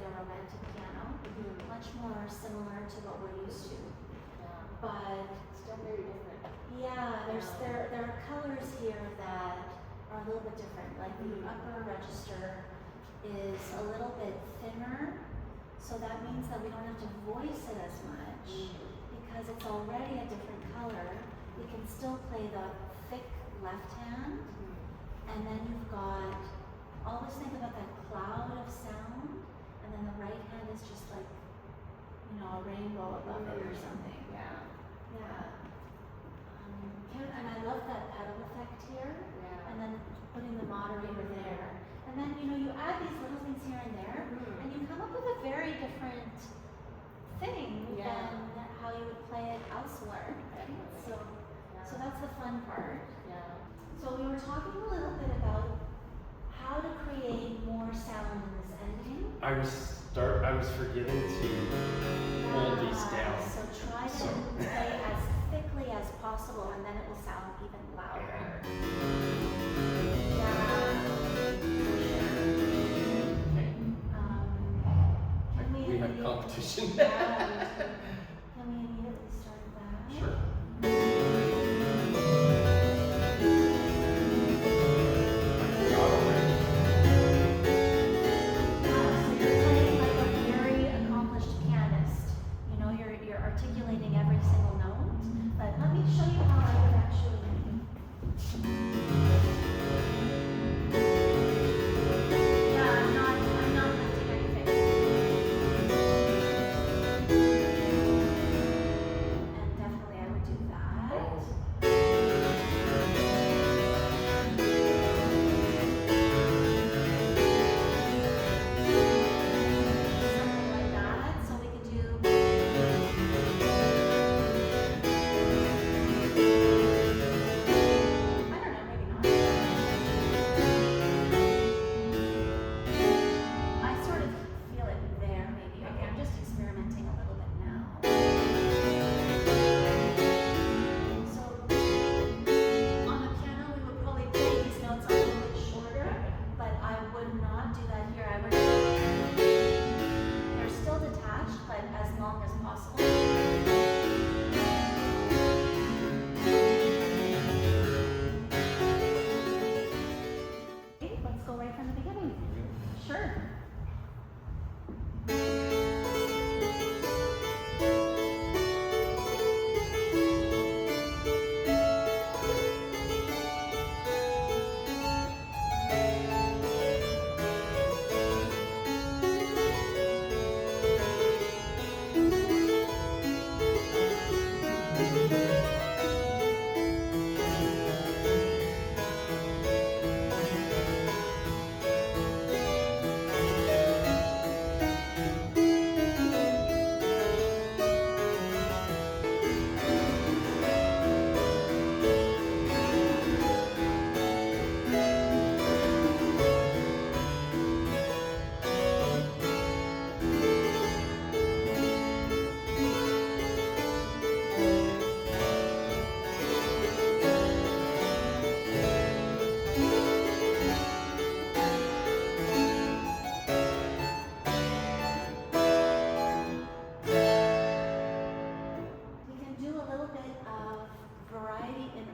a romantic piano, much more similar to what we're used to. Yeah. But Still very different. yeah, there are colors here that are a little bit different. Like the upper register is a little bit thinner, so that means that we don't have to voice it as much because it's already a different color. We can still play the thick left hand, and then you've got, always think about that cloud of sound, and then the right hand is just like, you know, a rainbow above it or something. Yeah. Yeah. And I love that pedal effect here. Yeah. And then putting the moderator there. And then, you know, you add these little things here and there, and you come up with a very different thing than how you would play it elsewhere. Right? So that's the fun part. Yeah. So we were talking a little bit about how to create more sound in this ending. I was forgetting to hold these down. So try to play as thickly as possible, and then it will sound even louder. Okay. We have competition. Can we immediately start that? Sure. Articulating every single note, but let me show you how I would actually I'm not lifting anything. And definitely I would do that. Something like that. So we could do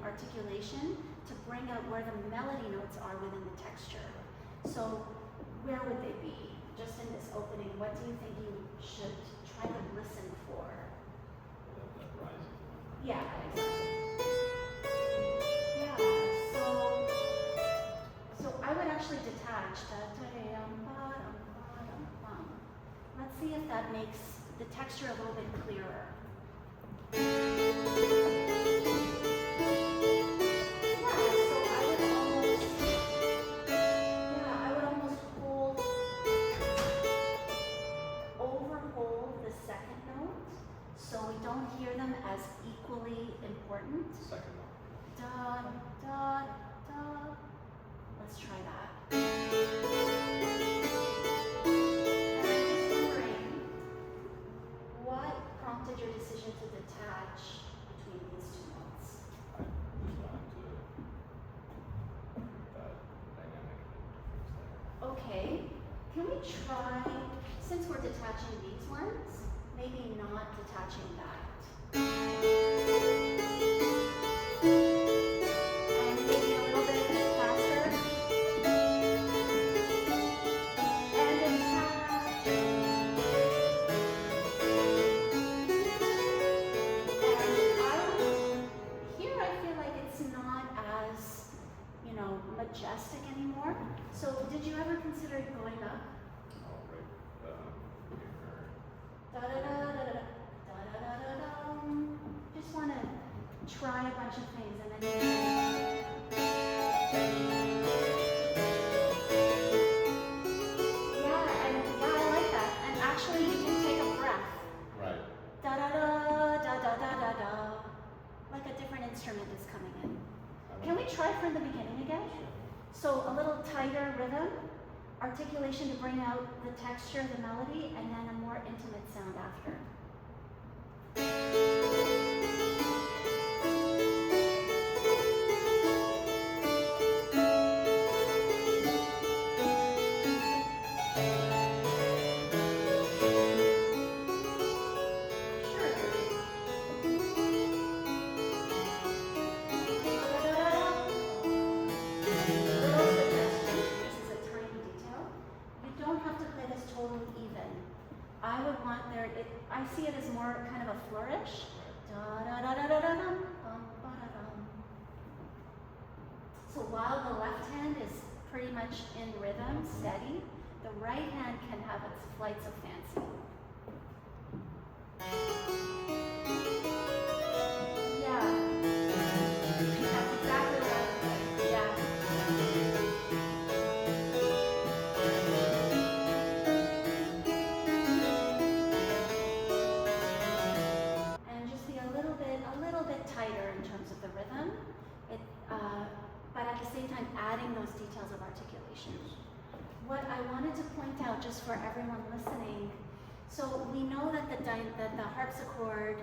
articulation to bring out where the melody notes are within the texture. So where would they be? Just in this opening, what do you think you should try to listen for? That rising. Yeah, exactly. Yeah, so I would actually detach that. Let's see if that makes the texture a little bit clearer. So we don't hear them as equally important. Second one. Da, da, da. Let's try that. And I'm just wondering, what prompted your decision to detach between these two notes? I just wanted to that dynamic difference there. Okay, can we try, since we're detaching these ones, maybe not detaching that. And maybe a little bit faster. And detach. Here I feel like it's not as, majestic anymore. So did you ever consider going up? Oh, right. Da da da da da da da da da da da. Just want to try a bunch of things and then yeah, I like that. And actually, you can take a breath. Right. Da da da da da da da da. Like a different instrument is coming in. Can we try from the beginning again? So a little tighter rhythm, articulation to bring out the texture of the melody, and then a more intimate sound after. I see it as more kind of a flourish. So while the left hand is pretty much in rhythm, steady, the right hand can have its flights of fancy. Yeah. That's exactly what I was saying. Yeah. Tighter in terms of the rhythm, but at the same time adding those details of articulation. What I wanted to point out just for everyone listening, so we know that the harpsichord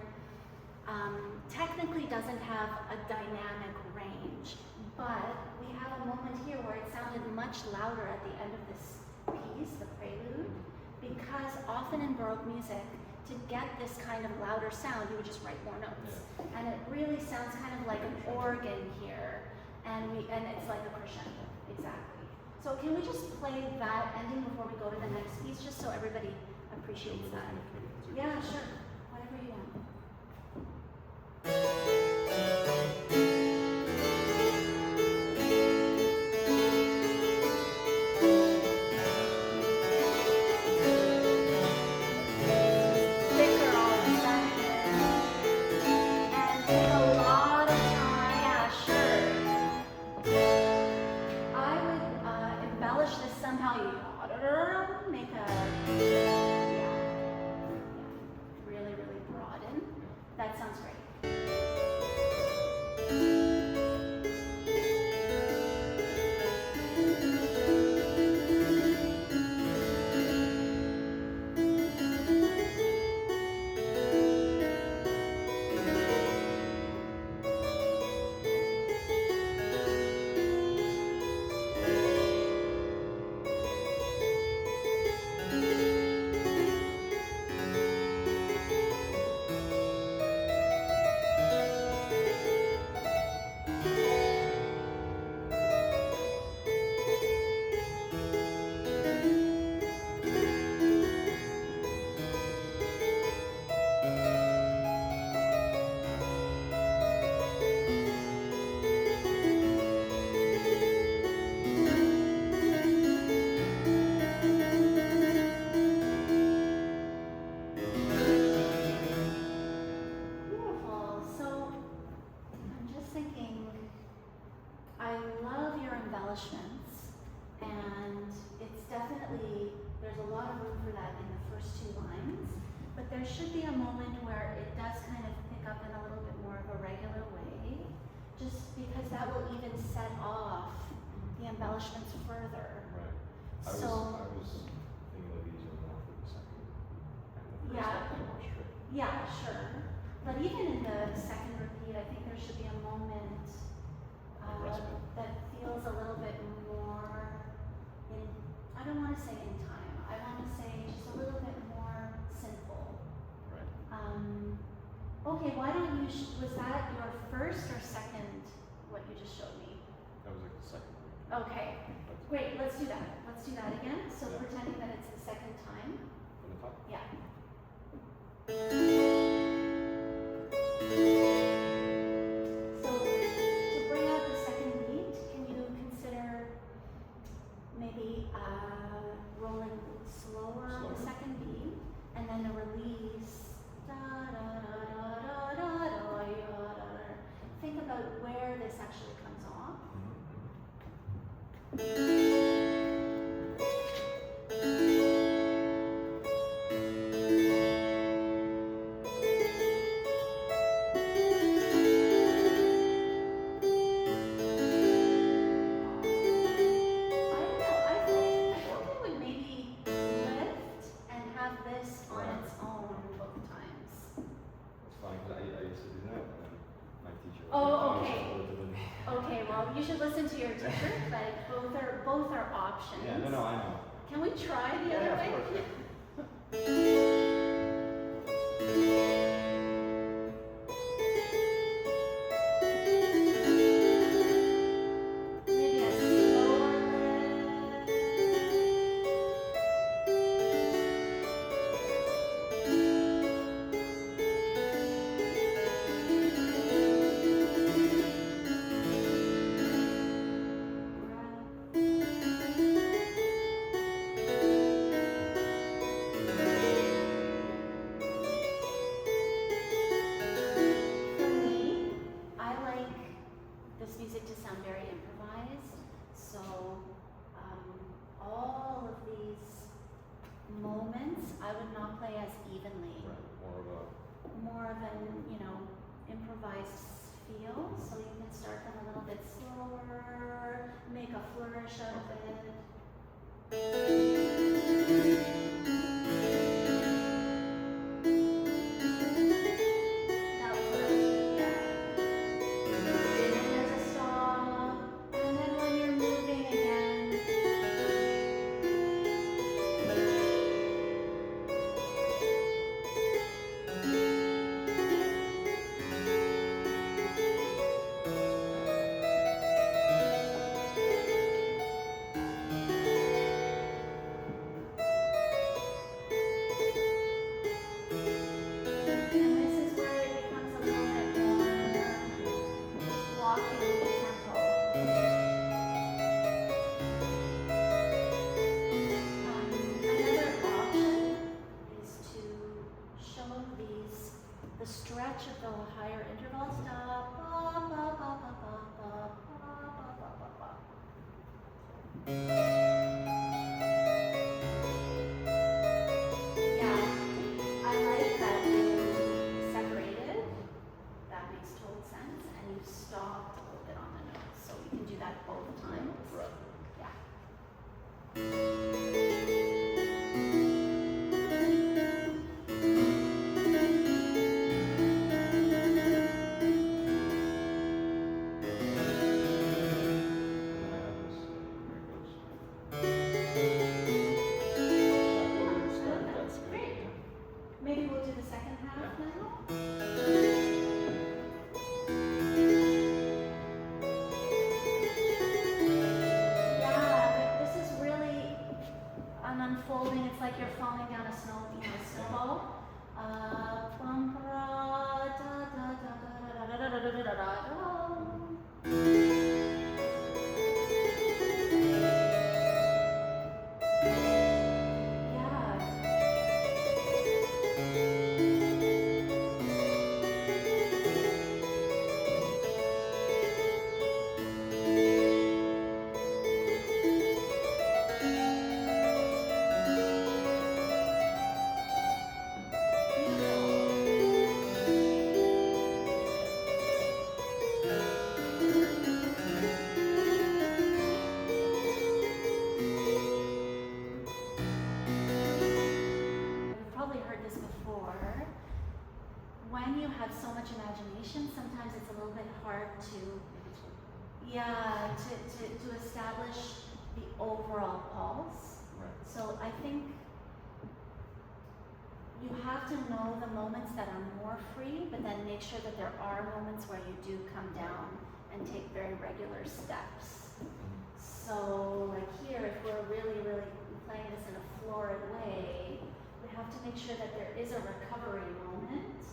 technically doesn't have a dynamic range, but we have a moment here where it sounded much louder at the end of this piece, the prelude, because often in Baroque music, to get this kind of louder sound, you would just write more notes. Yeah. And it really sounds kind of like an organ here, and it's like a crescendo, exactly. So can we just play that ending before we go to the next piece, just so everybody appreciates that? Yeah, sure, whatever you want. That sounds great. embellishments, and it's definitely, there's a lot of room for that in the first two lines, but there should be a moment where it does kind of pick up in a little bit more of a regular way, just because that will even set off the embellishments further. Right. I was thinking like these are more for the second, and the first one more strict. Yeah, sure. But even in the second repeat, I think there should be a moment that feels a little bit more in, I don't want to say in time, I want to say just a little bit more Okay, why don't you, was that your first or second, what you just showed me? That was like the second one. Okay, That's great, let's do that. Let's do that again. So Yeah. pretending that it's the second time. from the top. Yeah. So to bring out the second beat, can you consider maybe rolling slower on the Slower. second beat, and then a release. Da, da, da, da, da, da, da, da, da. Think about where this actually comes off. You should listen to your teacher, but both are options. Yeah, no, I know. Can we try the other way? Of course. Maybe a slower to establish the overall pulse. Right. So I think you have to know the moments that are more free, but then make sure that there are moments where you do come down and take very regular steps. So like here, if we're really playing this in a florid way, we have to make sure that there is a recovery moment.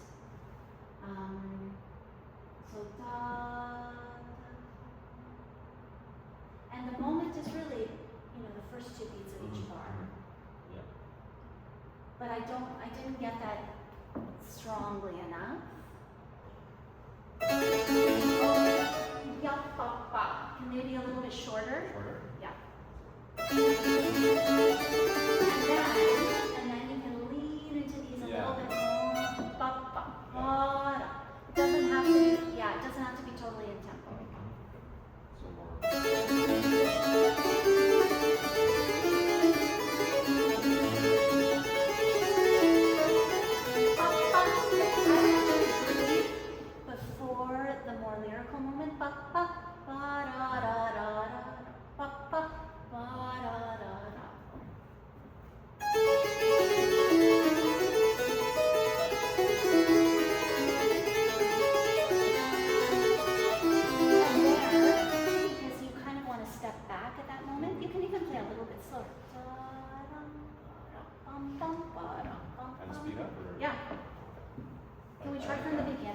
So da, and the moment is really, the first two beats of each bar. Yeah. But I didn't get that strongly enough. Ya, pa, pa. Can they be a little bit shorter? Shorter? Yeah. And then you can lean into these a little bit more. Pa, pa, pa, da. It doesn't have to be, it doesn't have to be totally in tempo. So more. Before the more lyrical moment, pa, pa, ba, da, da, da, da, pa, pa, ba, da, da, da. Because you kind of want to step back at that moment, you can even play a little bit slower. And speed up or? Yeah. Can we try from the beginning?